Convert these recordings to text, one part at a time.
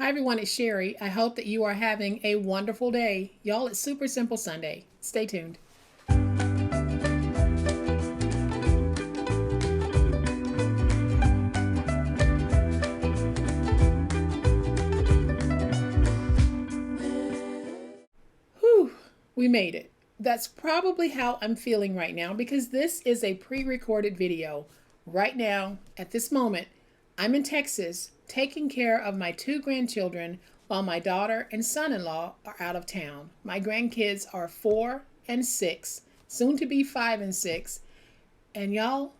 Hi everyone, it's Sherry. I hope that you are having a wonderful day. Y'all, it's Super Simple Sunday. Stay tuned. Whew, we made it. That's probably how I'm feeling right now because this is a pre-recorded video. Right now, at this moment, I'm in Texas taking care of my two grandchildren while my daughter and son-in-law are out of town. My grandkids are 4 and 6, soon to be 5 and 6. And y'all,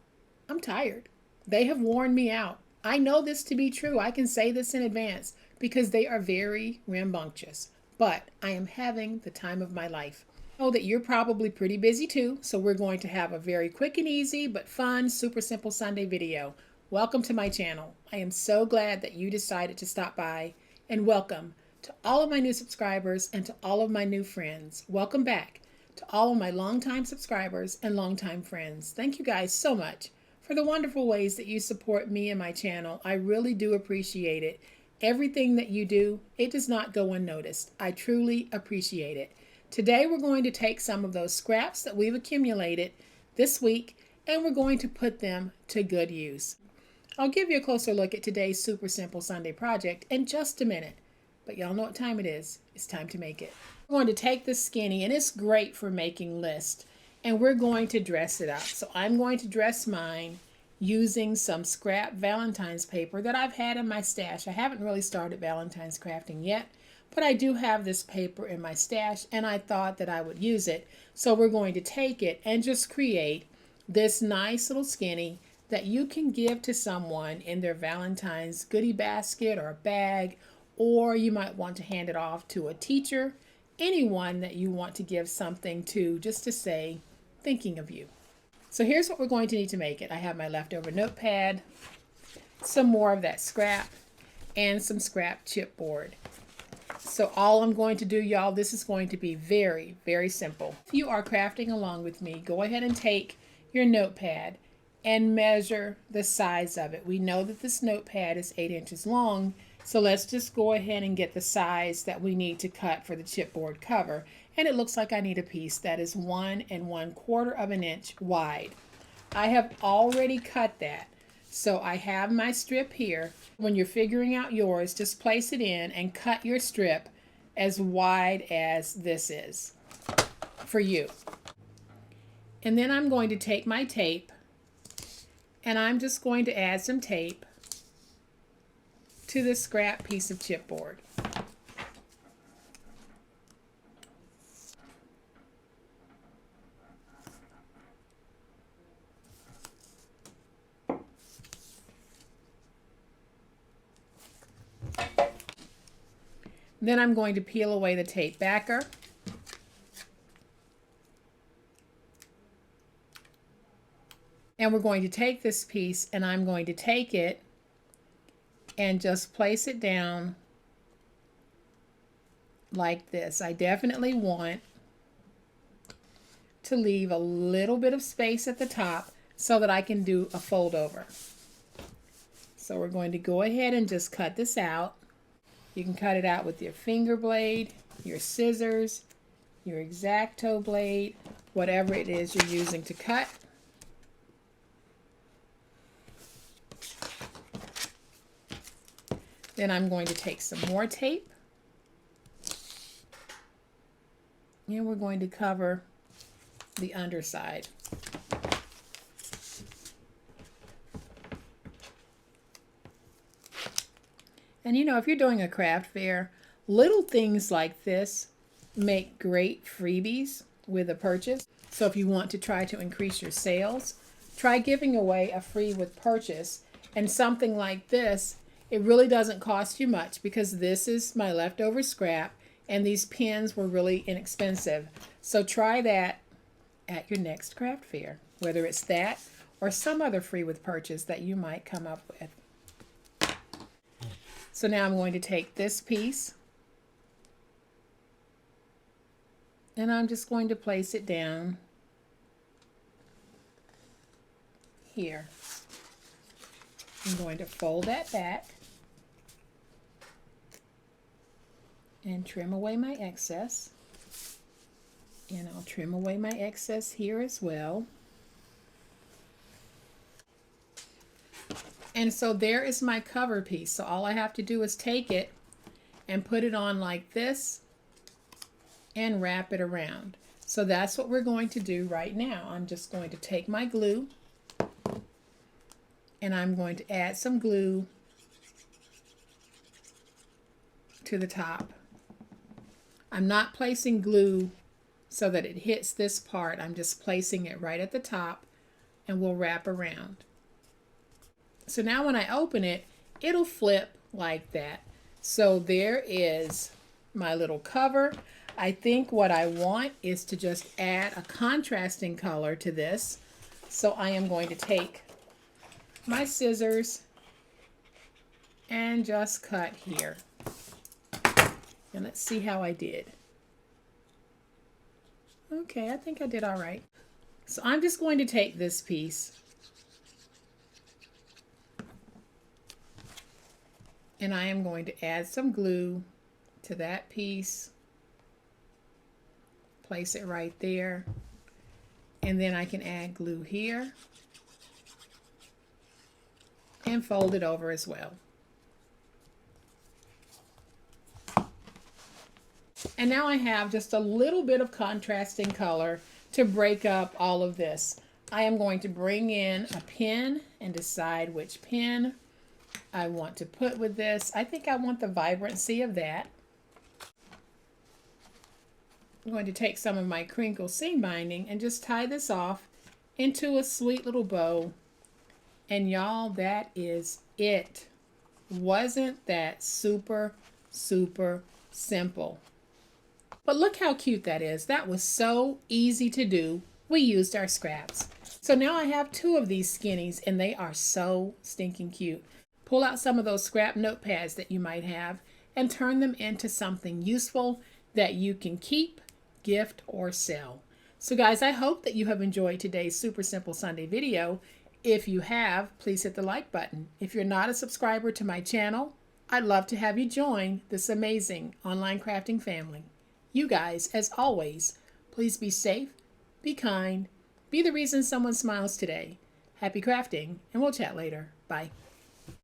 I'm tired. They have worn me out. I know this to be true. I can say this in advance because they are very rambunctious. But I am having the time of my life. I know that you're probably pretty busy too, so we're going to have a very quick and easy but fun Super Simple Sunday video. Welcome to my channel. I am so glad that you decided to stop by, and welcome to all of my new subscribers and to all of my new friends. Welcome back to all of my longtime subscribers and longtime friends. Thank you guys so much for the wonderful ways that you support me and my channel. I really do appreciate it. Everything that you do, it does not go unnoticed. I truly appreciate it. Today we're going to take some of those scraps that we've accumulated this week and we're going to put them to good use. I'll give you a closer look at today's Super Simple Sunday project in just a minute. But y'all know what time it is. It's time to make it. We're going to take this skinny, and it's great for making lists, and we're going to dress it up. So I'm going to dress mine using some scrap Valentine's paper that I've had in my stash. I haven't really started Valentine's crafting yet, but I do have this paper in my stash, and I thought that I would use it. So we're going to take it and just create this nice little skinny that you can give to someone in their Valentine's goodie basket or a bag, or you might want to hand it off to a teacher, anyone that you want to give something to, just to say, thinking of you. So here's what we're going to need to make it. I have my leftover notepad, some more of that scrap, and some scrap chipboard. So all I'm going to do, y'all, this is going to be very, very simple. If you are crafting along with me, go ahead and take your notepad and measure the size of it. We know that this notepad is 8 inches long, so let's just go ahead and get the size that we need to cut for the chipboard cover. And it looks like I need a piece that is 1 1/4 inch wide. I have already cut that. So I have my strip here. When you're figuring out yours, just place it in and cut your strip as wide as this is for you. And then I'm going to take my tape and I'm just going to add some tape to this scrap piece of chipboard. Then I'm going to peel away the tape backer. And we're going to take this piece and I'm going to take it and just place it down like this. I definitely want to leave a little bit of space at the top so that I can do a fold over. So we're going to go ahead and just cut this out. You can cut it out with your finger blade, your scissors, your X-Acto blade, whatever it is you're using to cut. Then I'm going to take some more tape and we're going to cover the underside. And you know, if you're doing a craft fair, little things like this make great freebies with a purchase. So if you want to try to increase your sales, try giving away a free with purchase. And something like this, it really doesn't cost you much because this is my leftover scrap and these pins were really inexpensive. So try that at your next craft fair, whether it's that or some other free with purchase that you might come up with. So now I'm going to take this piece and I'm just going to place it down here. I'm going to fold that back and trim away my excess. And I'll trim away my excess here as well. And so there is my cover piece. So all I have to do is take it and put it on like this and wrap it around. So that's what we're going to do right now. I'm just going to take my glue and I'm going to add some glue to the top. I'm not placing glue so that it hits this part. I'm just placing it right at the top and we'll wrap around. So now when I open it, it'll flip like that. So there is my little cover. I think what I want is to just add a contrasting color to this. So I am going to take my scissors and just cut here. And let's see how I did. Okay, I think I did all right. So I'm just going to take this piece and I am going to add some glue to that piece. Place it right there. And then I can add glue here and fold it over as well. And now I have just a little bit of contrasting color to break up all of this. I am going to bring in a pen and decide which pen I want to put with this. I think I want the vibrancy of that. I'm going to take some of my crinkle seam binding and just tie this off into a sweet little bow. And y'all, that is it. Wasn't that super, super simple? But look how cute that is. That was so easy to do. We used our scraps. So now I have 2 of these skinnies and they are so stinking cute. Pull out some of those scrap notepads that you might have and turn them into something useful that you can keep, gift, or sell. So guys, I hope that you have enjoyed today's Super Simple Sunday video. If you have, please hit the like button. If you're not a subscriber to my channel, I'd love to have you join this amazing online crafting family. You guys, as always, please be safe, be kind, be the reason someone smiles today. Happy crafting, and we'll chat later. Bye.